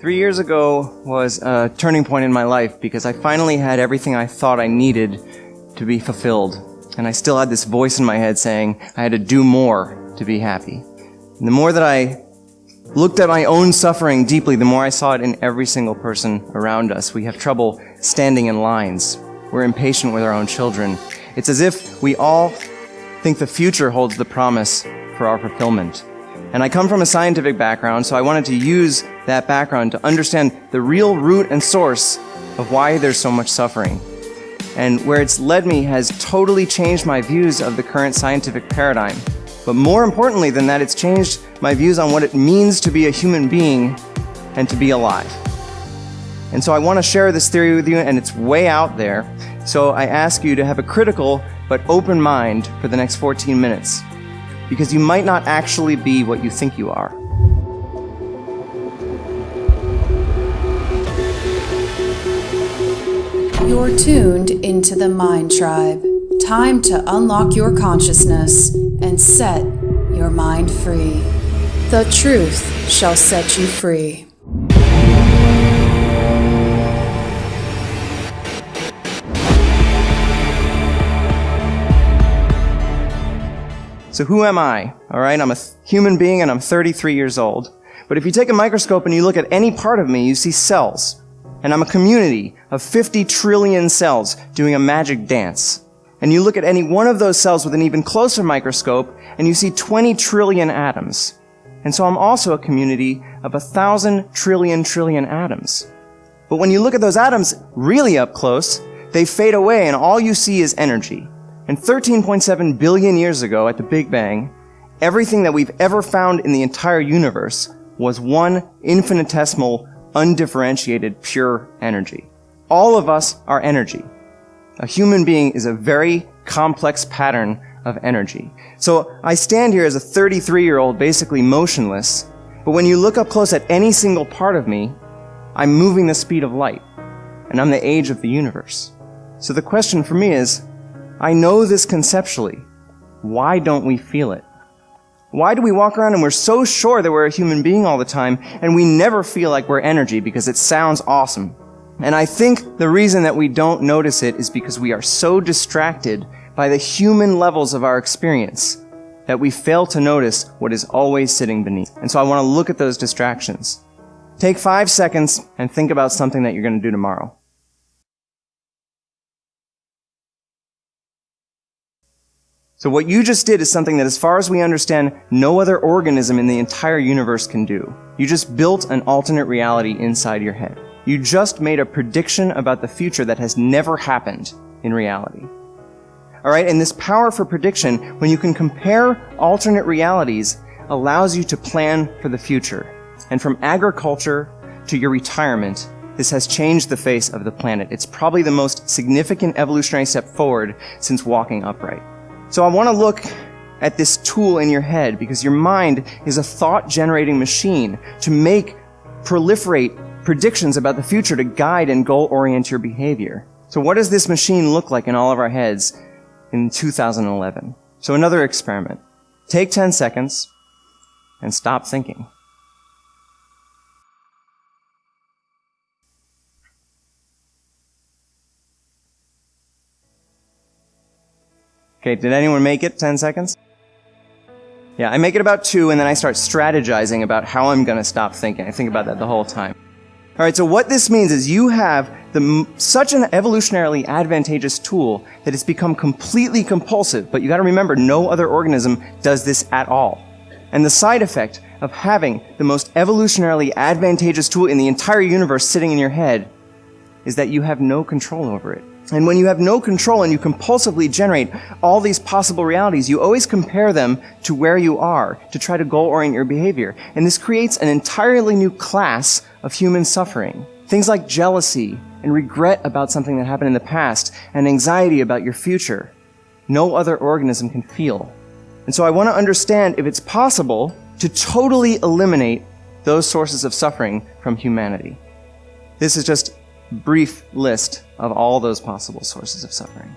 3 years ago was a turning point in my life because I finally had everything I thought I needed to be fulfilled. And I still had this voice in my head saying I had to do more to be happy. And the more that I looked at my own suffering deeply, the more I saw it in every single person around us. We have trouble standing in lines. We're impatient with our own children. It's as if we all think the future holds the promise for our fulfillment. And I come from a scientific background, so I wanted to use that background to understand the real root and source of why there's so much suffering. And where it's led me has totally changed my views of the current scientific paradigm. But more importantly than that, it's changed my views on what it means to be a human being and to be alive. And so I want to share this theory with you, and it's way out there. So I ask you to have a critical but open mind for the next 14 minutes. Because you might not actually be what you think you are. You're tuned into the Mind Tribe. Time to unlock your consciousness and set your mind free. The truth shall set you free. So who am I? All right, I'm a human being and I'm 33 years old. But if you take a microscope and you look at any part of me, you see cells. And I'm a community of 50 trillion cells doing a magic dance. And you look at any one of those cells with an even closer microscope and you see 20 trillion atoms. And so I'm also a community of 1,000 trillion atoms. But when you look at those atoms really up close, they fade away and all you see is energy. And 13.7 billion years ago, at the Big Bang, everything that we've ever found in the entire universe was one infinitesimal, undifferentiated, pure energy. All of us are energy. A human being is a very complex pattern of energy. So I stand here as a 33-year-old, basically motionless, but when you look up close at any single part of me, I'm moving the speed of light, and I'm the age of the universe. So the question for me is, I know this conceptually. Why don't we feel it? Why do we walk around and we're so sure that we're a human being all the time, and we never feel like we're energy because it sounds awesome? And I think the reason that we don't notice it is because we are so distracted by the human levels of our experience that we fail to notice what is always sitting beneath. And so I want to look at those distractions. Take 5 seconds and think about something that you're going to do tomorrow. So what you just did is something that, as far as we understand, no other organism in the entire universe can do. You just built an alternate reality inside your head. You just made a prediction about the future that has never happened in reality. All right, and this power for prediction, when you can compare alternate realities, allows you to plan for the future. And from agriculture to your retirement, this has changed the face of the planet. It's probably the most significant evolutionary step forward since walking upright. So I want to look at this tool in your head because your mind is a thought-generating machine to proliferate predictions about the future to guide and goal-orient your behavior. So what does this machine look like in all of our heads in 2011? So another experiment. Take 10 seconds and stop thinking. Okay, did anyone make it 10 seconds? Yeah, I make it about 2, and then I start strategizing about how I'm going to stop thinking. I think about that the whole time. All right, so what this means is you have such an evolutionarily advantageous tool that it's become completely compulsive, but you got to remember, no other organism does this at all. And the side effect of having the most evolutionarily advantageous tool in the entire universe sitting in your head is that you have no control over it. And when you have no control and you compulsively generate all these possible realities, you always compare them to where you are to try to goal-orient your behavior. And this creates an entirely new class of human suffering. Things like jealousy and regret about something that happened in the past and anxiety about your future. No other organism can feel. And so I want to understand if it's possible to totally eliminate those sources of suffering from humanity. This is just brief list of all those possible sources of suffering.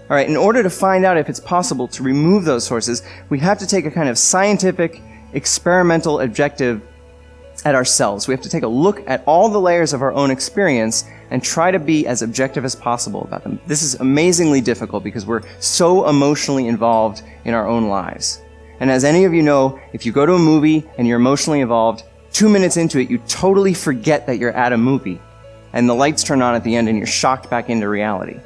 All right, in order to find out if it's possible to remove those sources, we have to take a kind of scientific, experimental, objective at ourselves. We have to take a look at all the layers of our own experience and try to be as objective as possible about them. This is amazingly difficult because we're so emotionally involved in our own lives. And as any of you know, if you go to a movie and you're emotionally involved, 2 minutes into it, you totally forget that you're at a movie. And the lights turn on at the end and you're shocked back into reality.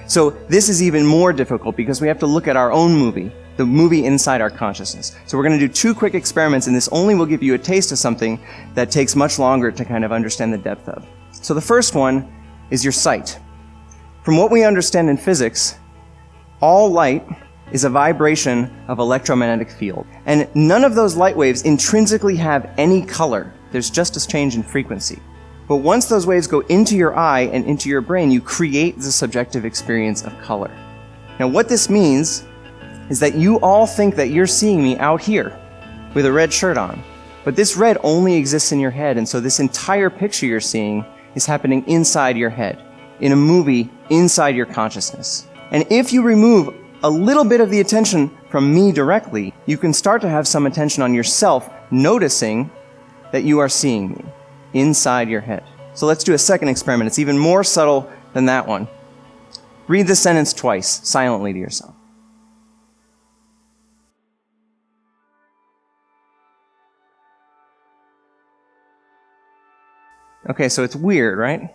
So this is even more difficult because we have to look at our own movie, the movie inside our consciousness. So we're going to do 2 quick experiments, and this only will give you a taste of something that takes much longer to kind of understand the depth of. So the first one is your sight. From what we understand in physics, all light is a vibration of electromagnetic field. And none of those light waves intrinsically have any color. There's just a change in frequency. But once those waves go into your eye and into your brain, you create the subjective experience of color. Now what this means is that you all think that you're seeing me out here with a red shirt on. But this red only exists in your head, and so this entire picture you're seeing is happening inside your head, in a movie inside your consciousness. And if you remove a little bit of the attention from me directly, you can start to have some attention on yourself, noticing that you are seeing me inside your head. So let's do a second experiment. It's even more subtle than that one. Read the sentence twice, silently to yourself. Okay, so it's weird, right?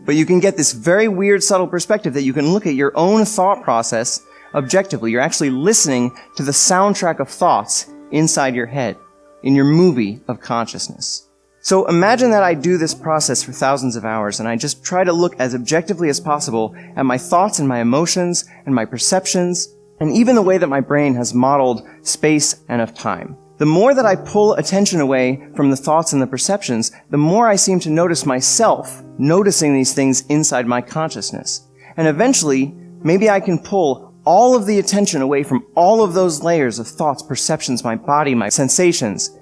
But you can get this very weird, subtle perspective that you can look at your own thought process objectively. You're actually listening to the soundtrack of thoughts inside your head, in your movie of consciousness. So imagine that I do this process for thousands of hours, and I just try to look as objectively as possible at my thoughts and my emotions and my perceptions, and even the way that my brain has modeled space and of time. The more that I pull attention away from the thoughts and the perceptions, the more I seem to notice myself noticing these things inside my consciousness. And eventually, maybe I can pull all of the attention away from all of those layers of thoughts, perceptions, my body, my sensations.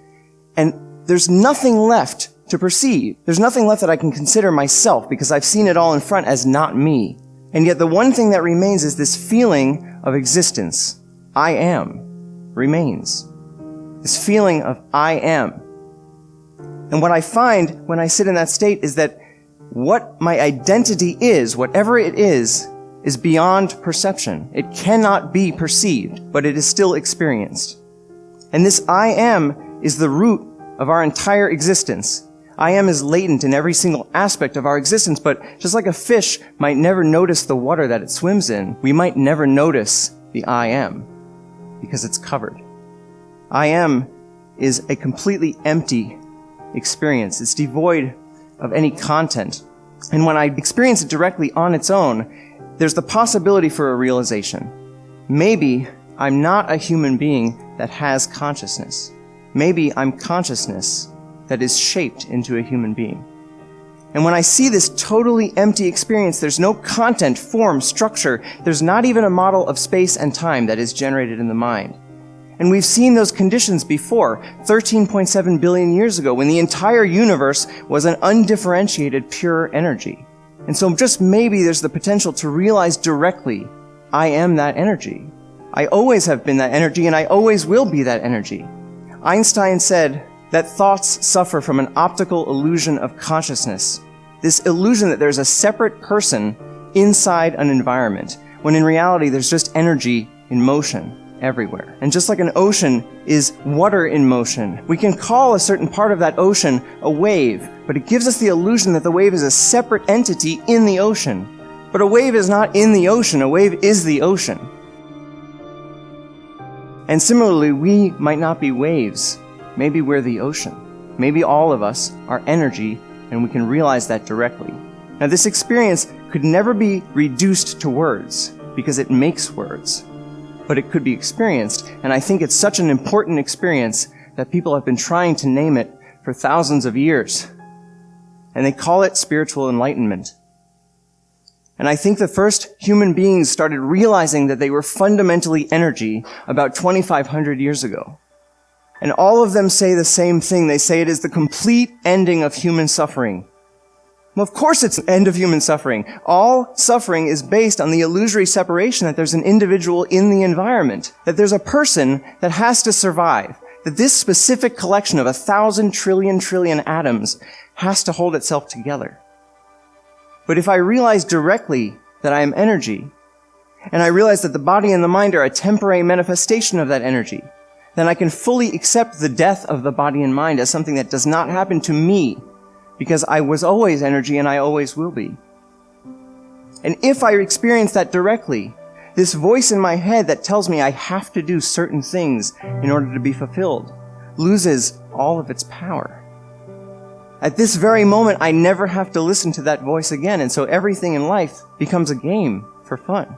And there's nothing left to perceive. There's nothing left that I can consider myself because I've seen it all in front as not me. And yet the one thing that remains is this feeling of existence. I am remains. This feeling of I am. And what I find when I sit in that state is that what my identity is, whatever it is beyond perception. It cannot be perceived, but it is still experienced. And this I am is the root of our entire existence. I am is latent in every single aspect of our existence, but just like a fish might never notice the water that it swims in, we might never notice the I am because it's covered. I am is a completely empty experience. It's devoid of any content. And when I experience it directly on its own, there's the possibility for a realization. Maybe I'm not a human being that has consciousness. Maybe I'm consciousness that is shaped into a human being. And when I see this totally empty experience, there's no content, form, structure. There's not even a model of space and time that is generated in the mind. And we've seen those conditions before, 13.7 billion years ago, when the entire universe was an undifferentiated pure energy. And so just maybe there's the potential to realize directly, I am that energy. I always have been that energy, and I always will be that energy. Einstein said that thoughts suffer from an optical illusion of consciousness. This illusion that there's a separate person inside an environment, when in reality there's just energy in motion everywhere. And just like an ocean is water in motion, we can call a certain part of that ocean a wave, but it gives us the illusion that the wave is a separate entity in the ocean. But a wave is not in the ocean, a wave is the ocean. And similarly, we might not be waves. Maybe we're the ocean. Maybe all of us are energy, and we can realize that directly. Now, this experience could never be reduced to words, because it makes words. But it could be experienced, and I think it's such an important experience that people have been trying to name it for thousands of years. And they call it spiritual enlightenment. And I think the first human beings started realizing that they were fundamentally energy about 2,500 years ago. And all of them say the same thing. They say it is the complete ending of human suffering. Well, of course it's the end of human suffering. All suffering is based on the illusory separation that there's an individual in the environment, that there's a person that has to survive, that this specific collection of 1,000 trillion atoms has to hold itself together. But if I realize directly that I am energy, and I realize that the body and the mind are a temporary manifestation of that energy, then I can fully accept the death of the body and mind as something that does not happen to me, because I was always energy and I always will be. And if I experience that directly, this voice in my head that tells me I have to do certain things in order to be fulfilled loses all of its power. At this very moment, I never have to listen to that voice again, and so everything in life becomes a game for fun,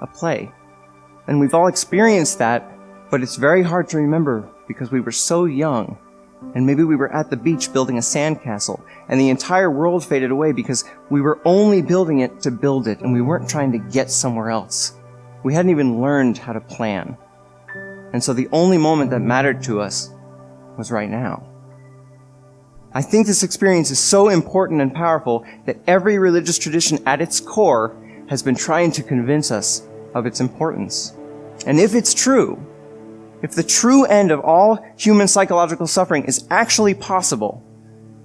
a play. And we've all experienced that, but it's very hard to remember because we were so young, and maybe we were at the beach building a sandcastle, and the entire world faded away because we were only building it to build it, and we weren't trying to get somewhere else. We hadn't even learned how to plan. And so the only moment that mattered to us was right now. I think this experience is so important and powerful that every religious tradition at its core has been trying to convince us of its importance. And if it's true, if the true end of all human psychological suffering is actually possible,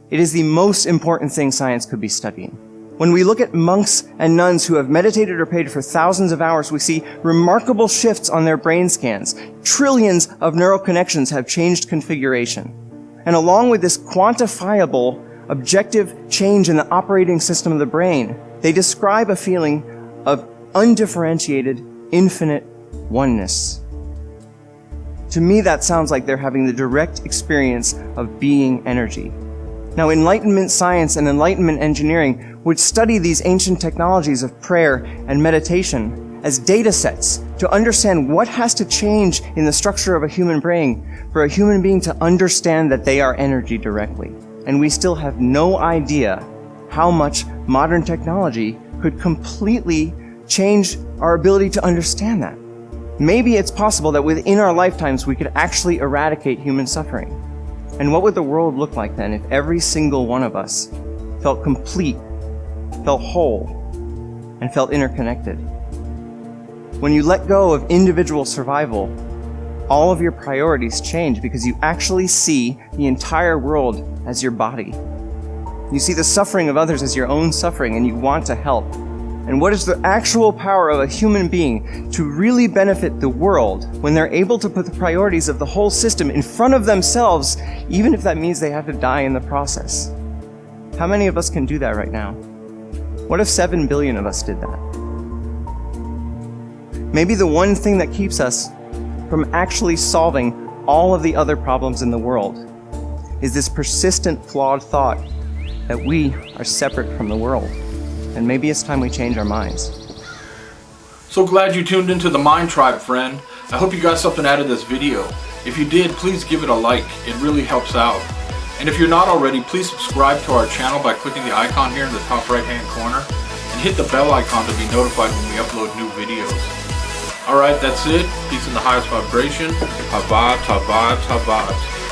it is the most important thing science could be studying. When we look at monks and nuns who have meditated or prayed for thousands of hours, we see remarkable shifts on their brain scans. Trillions of neural connections have changed configuration. And along with this quantifiable, objective change in the operating system of the brain, they describe a feeling of undifferentiated, infinite oneness. To me, that sounds like they're having the direct experience of being energy. Now, Enlightenment science and Enlightenment engineering would study these ancient technologies of prayer and meditation as data sets to understand what has to change in the structure of a human brain for a human being to understand that they are energy directly. And we still have no idea how much modern technology could completely change our ability to understand that. Maybe it's possible that within our lifetimes we could actually eradicate human suffering. And what would the world look like then if every single one of us felt complete, felt whole, and felt interconnected? When you let go of individual survival, all of your priorities change because you actually see the entire world as your body. You see the suffering of others as your own suffering, and you want to help. And what is the actual power of a human being to really benefit the world when they're able to put the priorities of the whole system in front of themselves, even if that means they have to die in the process? How many of us can do that right now? What if 7 billion of us did that? Maybe the one thing that keeps us from actually solving all of the other problems in the world is this persistent, flawed thought that we are separate from the world. And maybe it's time we change our minds. So glad you tuned into the Mind Tribe, friend. I hope you got something out of this video. If you did, please give it a like. It really helps out. And if you're not already, please subscribe to our channel by clicking the icon here in the top right hand corner and hit the bell icon to be notified when we upload new videos. Alright, that's it. Peace in the highest vibration. High vibes, high vibes, high vibes.